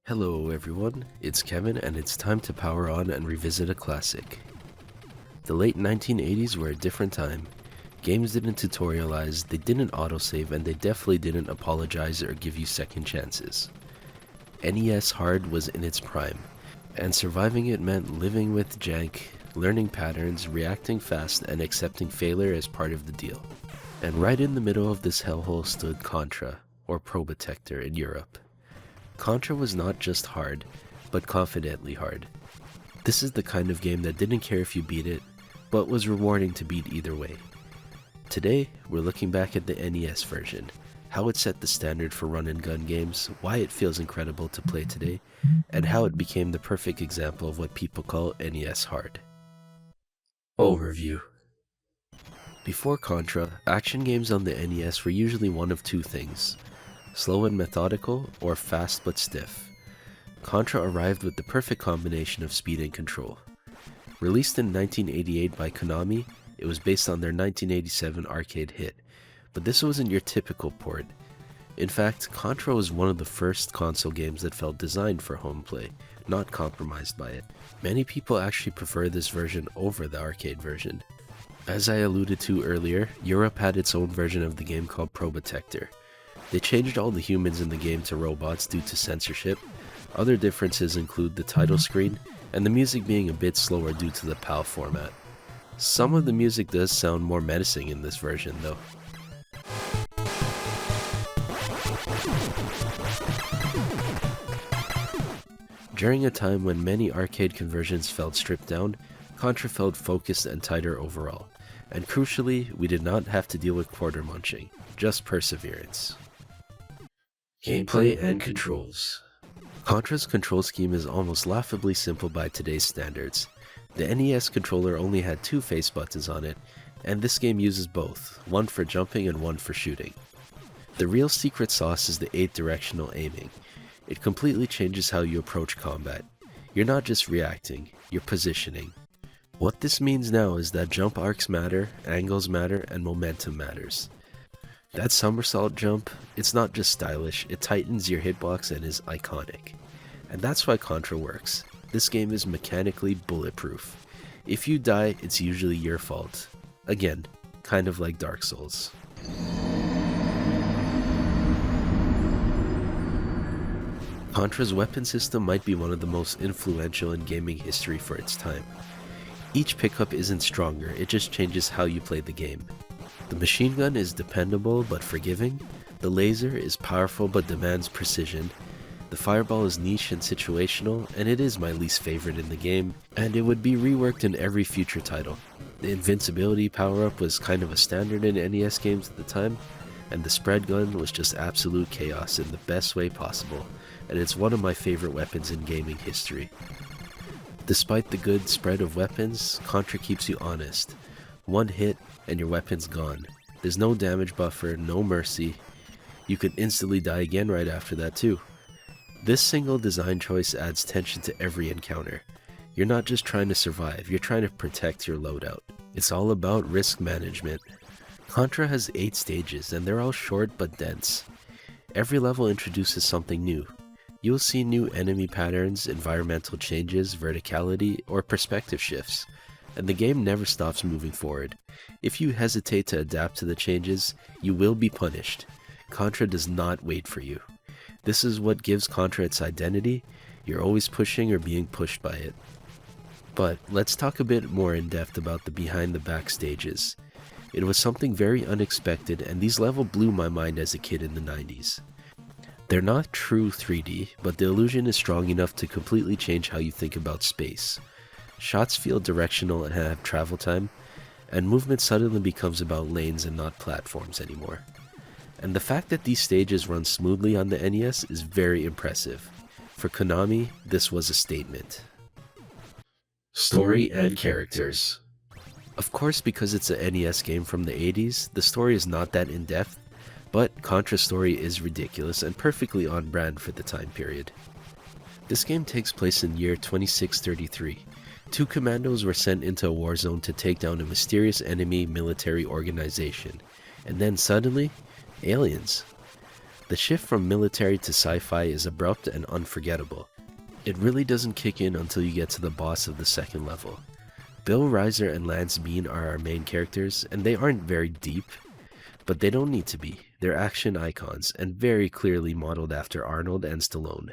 Hello everyone, it's Kevin and it's time to power on and revisit a classic. The late 1980s were a different time. Games didn't tutorialize, they didn't autosave, and they definitely didn't apologize or give you second chances. NES Hard was in its prime, and surviving it meant living with jank, learning patterns, reacting fast, and accepting failure as part of the deal. And right in the middle of this hellhole stood Contra, or Probotector in Europe. Contra was not just hard, but confidently hard. This is the kind of game that didn't care if you beat it, but was rewarding to beat either way. Today, we're looking back at the NES version, how it set the standard for run-and-gun games, why it feels incredible to play today, and how it became the perfect example of what people call NES hard. Overview. Before Contra, action games on the NES were usually one of two things: slow and methodical, or fast but stiff. Contra arrived with the perfect combination of speed and control. Released in 1988 by Konami, it was based on their 1987 arcade hit, but this wasn't your typical port. In fact, Contra was one of the first console games that felt designed for home play, not compromised by it. Many people actually prefer this version over the arcade version. As I alluded to earlier, Europe had its own version of the game called Probotector. They changed all the humans in the game to robots due to censorship. Other differences include the title screen, and the music being a bit slower due to the PAL format. Some of the music does sound more menacing in this version though. During a time when many arcade conversions felt stripped down, Contra felt focused and tighter overall. And crucially, we did not have to deal with quarter munching, just perseverance. Gameplay and controls. Contra's control scheme is almost laughably simple by today's standards. The NES controller only had two face buttons on it, and this game uses both, one for jumping and one for shooting. The real secret sauce is the 8-directional aiming. It completely changes how you approach combat. You're not just reacting, you're positioning. What this means now is that jump arcs matter, angles matter, and momentum matters. That somersault jump, it's not just stylish, it tightens your hitbox and is iconic. And that's why Contra works. This game is mechanically bulletproof. If you die, it's usually your fault. Again, kind of like Dark Souls. Contra's weapon system might be one of the most influential in gaming history for its time. Each pickup isn't stronger, it just changes how you play the game. The machine gun is dependable but forgiving, the laser is powerful but demands precision, the fireball is niche and situational, and it is my least favorite in the game, and it would be reworked in every future title. The invincibility power-up was kind of a standard in NES games at the time, and the spread gun was just absolute chaos in the best way possible, and it's one of my favorite weapons in gaming history. Despite the good spread of weapons, Contra keeps you honest. One hit and your weapon's gone. There's no damage buffer, no mercy. You could instantly die again right after that too. This single design choice adds tension to every encounter. You're not just trying to survive, you're trying to protect your loadout. It's all about risk management. Contra has 8 stages and they're all short but dense. Every level introduces something new. You'll see new enemy patterns, environmental changes, verticality, or perspective shifts, and the game never stops moving forward. If you hesitate to adapt to the changes, you will be punished. Contra does not wait for you. This is what gives Contra its identity. You're always pushing or being pushed by it. But let's talk a bit more in depth about the behind the back stages. It was something very unexpected, and these levels blew my mind as a kid in the 90s. They're not true 3D, but the illusion is strong enough to completely change how you think about space. Shots feel directional and have travel time, and movement suddenly becomes about lanes and not platforms anymore. And the fact that these stages run smoothly on the NES is very impressive. For Konami, this was a statement. Story and characters. Of course, because it's a NES game from the 80s, the story is not that in-depth, but Contra's story is ridiculous and perfectly on brand for the time period. This game takes place in year 2633. 2 commandos were sent into a war zone to take down a mysterious enemy military organization, and then suddenly, aliens. The shift from military to sci-fi is abrupt and unforgettable. It really doesn't kick in until you get to the boss of the second level. Bill Reiser and Lance Bean are our main characters, and they aren't very deep, but they don't need to be. They're action icons, and very clearly modeled after Arnold and Stallone.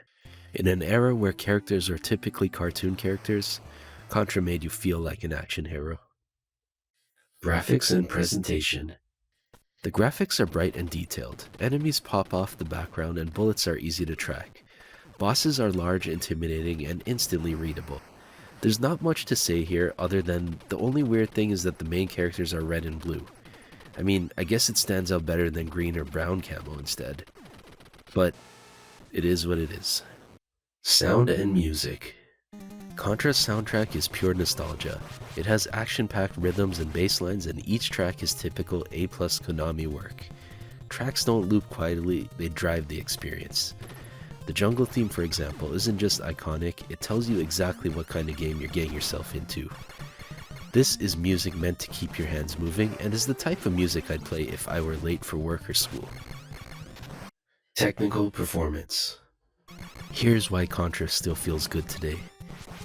In an era where characters are typically cartoon characters, Contra made you feel like an action hero. Graphics and presentation. The graphics are bright and detailed. Enemies pop off the background and bullets are easy to track. Bosses are large, intimidating, and instantly readable. There's not much to say here other than the only weird thing is that the main characters are red and blue. I mean, I guess it stands out better than green or brown camo instead. But it is what it is. Sound and music. Contra's soundtrack is pure nostalgia. It has action-packed rhythms and bass lines, and each track is typical A+ Konami work. Tracks don't loop quietly, they drive the experience. The jungle theme, for example, isn't just iconic, it tells you exactly what kind of game you're getting yourself into. This is music meant to keep your hands moving, and is the type of music I'd play if I were late for work or school. Technical performance. Here's why Contra still feels good today.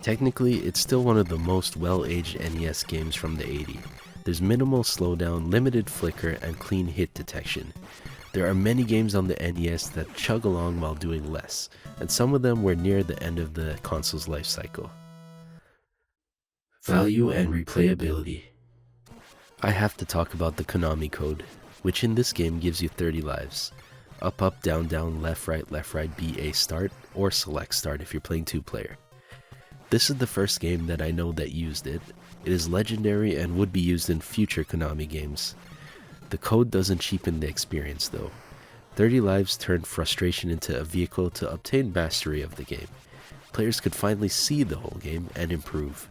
Technically, it's still one of the most well-aged NES games from the 80s. There's minimal slowdown, limited flicker, and clean hit detection. There are many games on the NES that chug along while doing less, and some of them were near the end of the console's life cycle. Value and replayability. I have to talk about the Konami code, which in this game gives you 30 lives. Up, up, down, down, left, right, BA start, or select start if you're playing 2-player. This is the first game that I know that used it. It is legendary and would be used in future Konami games. The code doesn't cheapen the experience though. 30 lives turned frustration into a vehicle to obtain mastery of the game. Players could finally see the whole game and improve.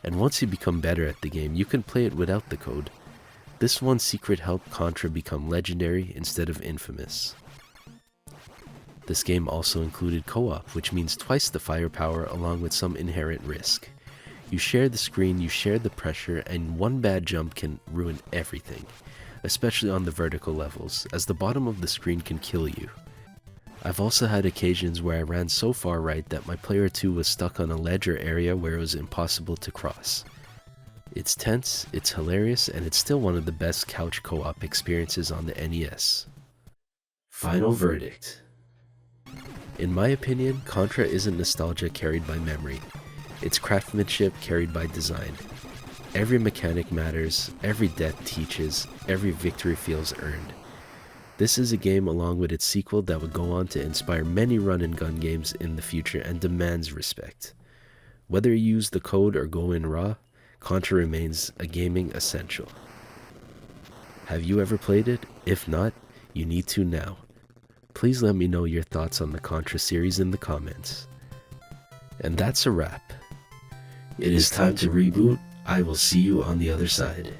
And once you become better at the game, you can play it without the code. This one secret helped Contra become legendary instead of infamous. This game also included co-op, which means twice the firepower along with some inherent risk. You share the screen, you share the pressure, and one bad jump can ruin everything, especially on the vertical levels, as the bottom of the screen can kill you. I've also had occasions where I ran so far right that my player 2 was stuck on a ledge or area where it was impossible to cross. It's tense, it's hilarious, and it's still one of the best couch co-op experiences on the NES. Final verdict. In my opinion, Contra isn't nostalgia carried by memory. It's craftsmanship carried by design. Every mechanic matters, every death teaches, every victory feels earned. This is a game along with its sequel that would go on to inspire many run-and-gun games in the future and demands respect. Whether you use the code or go in raw, Contra remains a gaming essential. Have you ever played it? If not, you need to now. Please let me know your thoughts on the Contra series in the comments. And that's a wrap. It is time to reboot. I will see you on the other side.